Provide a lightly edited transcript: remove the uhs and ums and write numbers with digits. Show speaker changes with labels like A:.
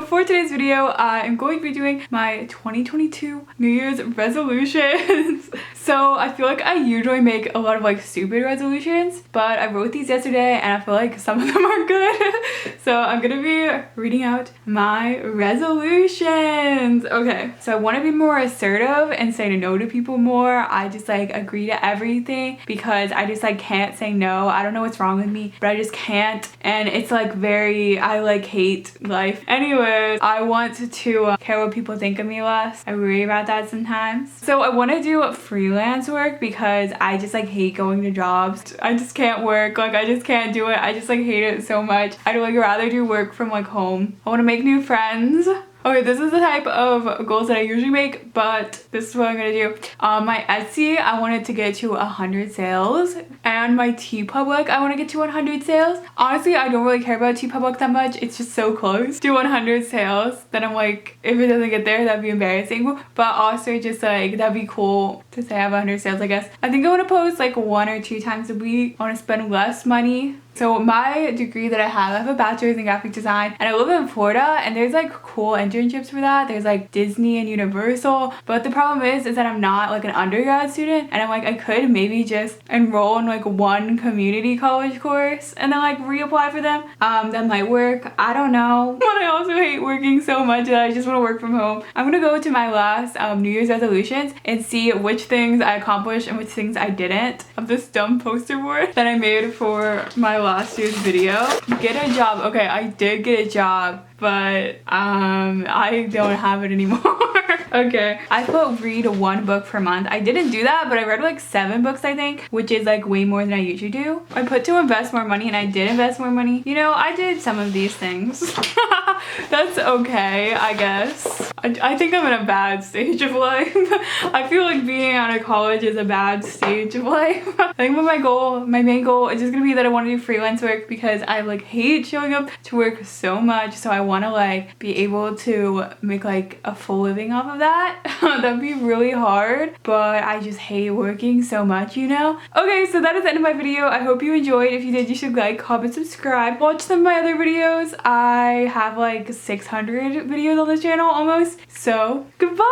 A: for today's video, I am going to be doing my 2022 New Year's resolutions. So I feel like I usually make a lot of like stupid resolutions, but I wrote these yesterday and I feel like some of them are good. So I'm gonna be reading out my resolutions. Okay, so I want to be more assertive and say no to people more. I just like agree to everything because I just like can't say no. I don't know what's wrong with me, but I just can't. And it's like I like hate life. Anyways, I want to care what people think of me less. I worry about that sometimes. So I want to do freelance work because I just like hate going to jobs. I just can't work. Like I just can't do it. I just like hate it so much. I'd like rather do work from like home. I want to make new friends. Okay, this is the type of goals that I usually make, but this is what I'm gonna do. My Etsy, I wanted to get to 100 sales, and my TeePublic, I want to get to 100 sales. Honestly, I don't really care about TeePublic that much. It's just so close to 100 sales that I'm like, if it doesn't get there, that'd be embarrassing. But also just like, that'd be cool to say I have 100 sales, I guess. I think I want to post like 1 or 2 times a week. I want to spend less money. So my degree that I have a bachelor's in graphic design, and I live in Florida, and there's like cool internships for that. There's like Disney and Universal, but the problem is that I'm not like an undergrad student, and I'm like, I could maybe just enroll in like one community college course and then like reapply for them. That might work. I don't know. But I also hate working so much that I just want to work from home. I'm gonna go to my last New Year's resolutions and see which things I accomplished and which things I didn't of this dumb poster board that I made for my last year's video. Get a job. Okay, I did get a job, but I don't have it anymore. Okay, I put read 1 book per month. I didn't do that, but I read like 7 books, I think, which is like way more than I usually do. I put to invest more money, and I did invest more money. You know, I did some of these things. That's okay, I guess. I think I'm in a bad stage of life. I feel like being out of college is a bad stage of life. I think my main goal is just gonna be that I want to do freelance work because I like hate showing up to work so much. So I want to like be able to make like a full living off of that. That'd be really hard, but I just hate working so much, you know? Okay, so that is the end of my video. I hope you enjoyed. If you did, you should like, comment, subscribe. Watch some of my other videos. I have like 600 videos on this channel almost. So goodbye.